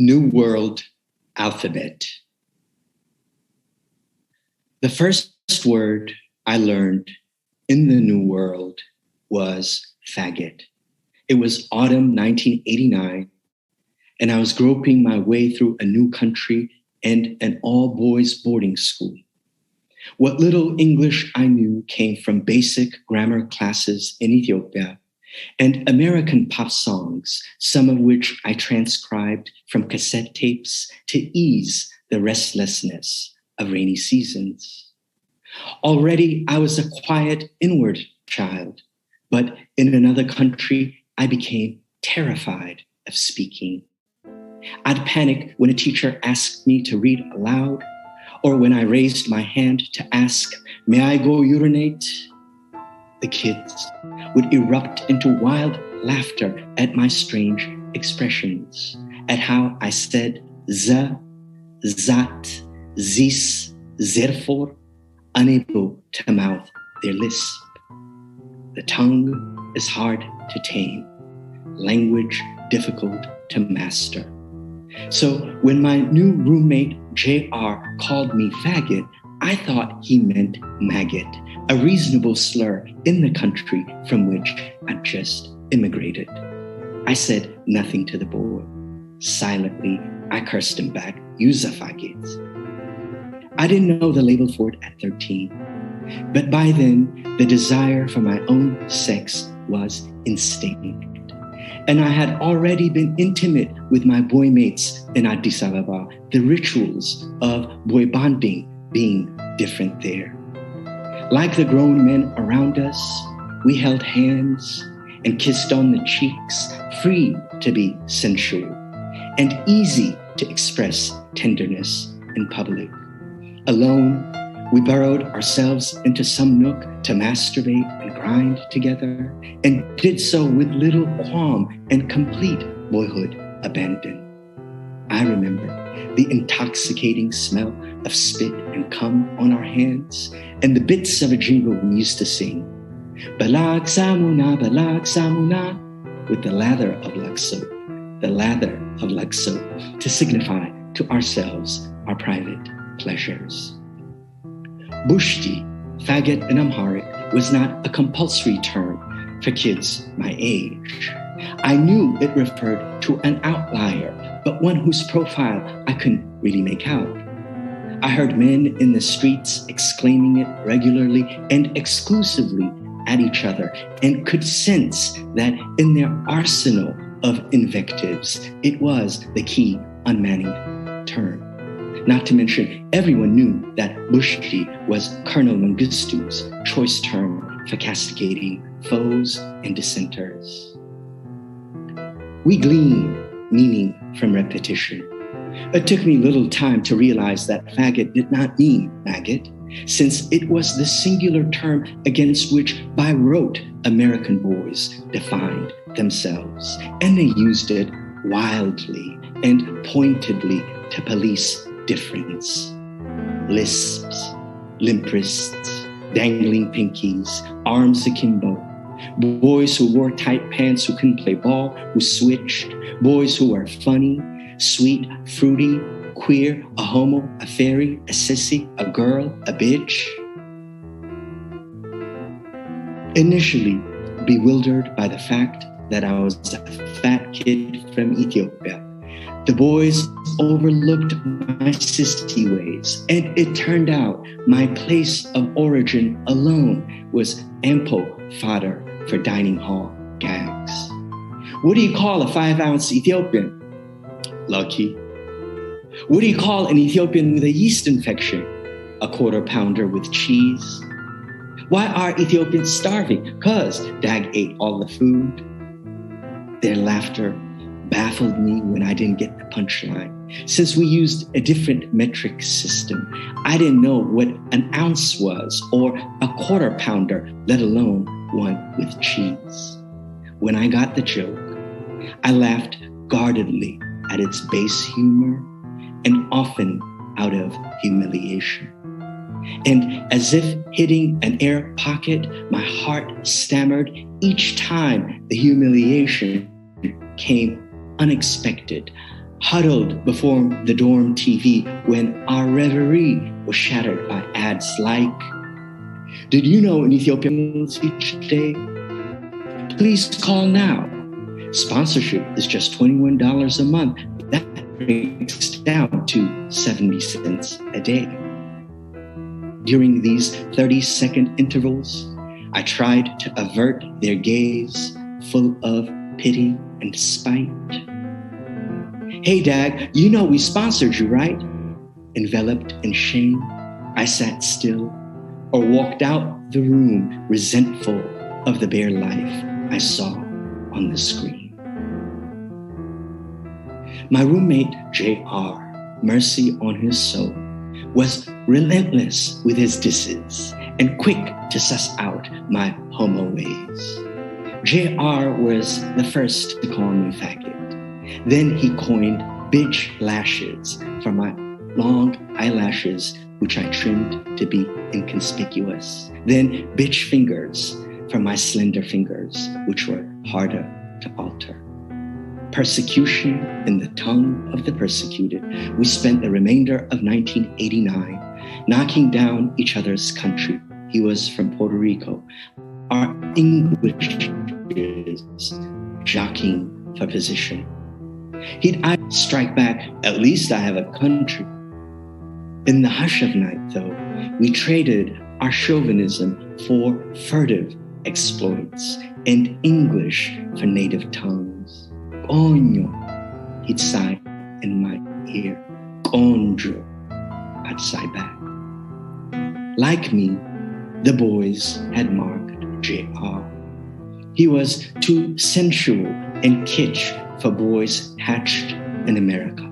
New World Alphabet. The first word I learned in the New World was faggot. It was autumn 1989, and I was groping my way through a new country and an all-boys boarding school. What little English I knew came from basic grammar classes in Ethiopia and American pop songs, some of which I transcribed from cassette tapes to ease the restlessness of rainy seasons. Already I was a quiet inward child, but in another country I became terrified of speaking. I'd panic when a teacher asked me to read aloud, or when I raised my hand to ask, "May I go urinate?" The kids would erupt into wild laughter at my strange expressions, at how I said za, zat, zis, therefore, unable to mouth their lisp. The tongue is hard to tame, language difficult to master. So when my new roommate, JR, called me faggot, I thought he meant maggot, a reasonable slur in the country from which I'd just immigrated. I said nothing to the boy. Silently, I cursed him back, "You's a faggot." I didn't know the label for it at 13, but by then, the desire for my own sex was instinct. And I had already been intimate with my boy mates in Addis Ababa, the rituals of boy bonding being different there. Like the grown men around us, we held hands and kissed on the cheeks, free to be sensual and easy to express tenderness in public. Alone, we burrowed ourselves into some nook to masturbate and grind together, and did so with little qualm and complete boyhood abandon. I remember the intoxicating smell of spit and cum on our hands, and the bits of a jingle we used to sing, "Balag Samuna, with the lather of Lux soap, to signify to ourselves our private pleasures. Bushti, faggot in Amharic, was not a compulsory term for kids my age. I knew it referred to an outlier, but one whose profile I couldn't really make out. I heard men in the streets exclaiming it regularly and exclusively at each other, and could sense that in their arsenal of invectives, it was the key unmanning term. Not to mention, everyone knew that Bushti was Colonel Mengistu's choice term for castigating foes and dissenters. We glean meaning from repetition. It took me little time to realize that faggot did not mean maggot, since it was the singular term against which by rote American boys defined themselves, and they used it wildly and pointedly to police difference. Lisps, limp wrists, dangling pinkies, arms akimbo, boys who wore tight pants who couldn't play ball, who switched, boys who were funny, sweet, fruity, queer, a homo, a fairy, a sissy, a girl, a bitch. Initially, bewildered by the fact that I was a fat kid from Ethiopia, the boys overlooked my sissy ways, and it turned out my place of origin alone was ample fodder for dining hall gags. What do you call a 5-ounce Ethiopian? Lucky. What do you call an Ethiopian with a yeast infection? A 1/4 pounder with cheese. Why are Ethiopians starving? 'Cause Dag ate all the food. Their laughter baffled me when I didn't get the punchline. Since we used a different metric system, I didn't know what an ounce was or a 1/4 pounder, let alone one with cheese. When I got the joke, I laughed guardedly at its base humor and often out of humiliation. And as if hitting an air pocket, my heart stammered each time the humiliation came unexpected. huddled before the dorm TV when our reverie was shattered by ads like, "Did you know in Ethiopia meals each day? Please call now. Sponsorship is just $21 a month. That breaks down to 70 cents a day." During these 30-second intervals, I tried to avert their gaze full of pity and spite. "Hey, Dad, you know we sponsored you, right?" Enveloped in shame, I sat still or walked out the room resentful of the bare life I saw on the screen. My roommate, JR, mercy on his soul, was relentless with his disses and quick to suss out my homo ways. JR was the first to call me faggot. Then he coined bitch lashes for my long eyelashes, which I trimmed to be inconspicuous. Then bitch fingers for my slender fingers, which were harder to alter. Persecution in the tongue of the persecuted, we spent the remainder of 1989 knocking down each other's country. He was from Puerto Rico. Our English is jockeying for position. He'd strike back, "At least I have a country." In the hush of night, though, we traded our chauvinism for furtive exploits and English for native tongues. "Coño," he'd sigh in my ear. "Conjo," I'd sigh back. Like me, the boys had marked JR. He was too sensual and kitsch for boys hatched in America.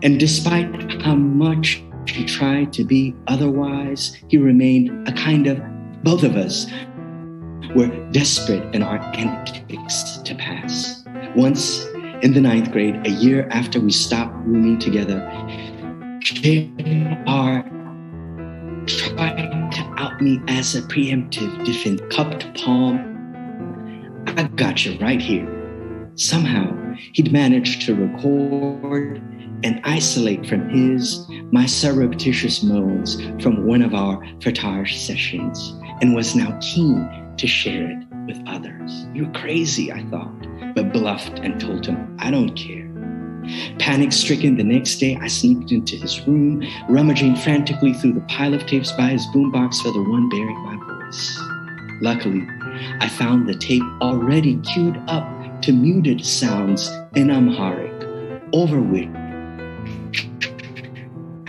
And despite how much he tried to be otherwise, he remained a kind of, both of us were desperate in our antics to pass. Once in the 9th grade, a year after we stopped rooming together, JR tried to out me as a preemptive defense. Cupped palm, "I got you right here." Somehow, he'd managed to record and isolate from my surreptitious moans from one of our frottage sessions, and was now keen to share it with others. "You're crazy," I thought, but bluffed and told him, "I don't care." Panic-stricken, the next day, I sneaked into his room, rummaging frantically through the pile of tapes by his boombox for the one bearing my voice. Luckily, I found the tape already queued up to muted sounds in Amharic, over which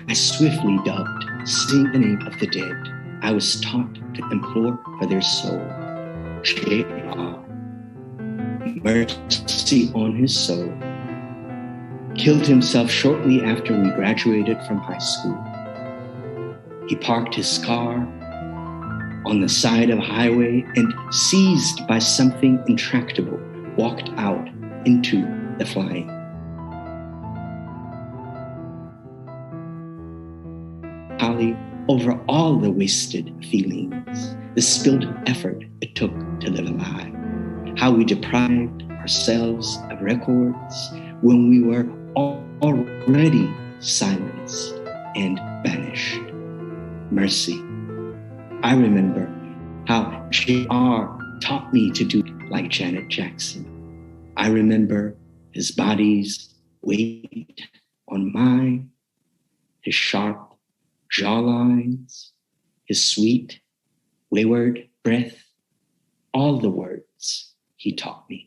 I swiftly dubbed, "Sing the name of the dead." I was taught to implore for their soul. JR, mercy on his soul, killed himself shortly after we graduated from high school. He parked his car on the side of a highway and, seized by something intractable, walked out into the flying. Holly, over all the wasted feelings, the spilled effort it took to live alive, how we deprived ourselves of records when we were already silenced and banished. Mercy. I remember how JR taught me to do like Janet Jackson. I remember his body's weight on mine, his sharp jawlines, his sweet, wayward breath, all the words he taught me.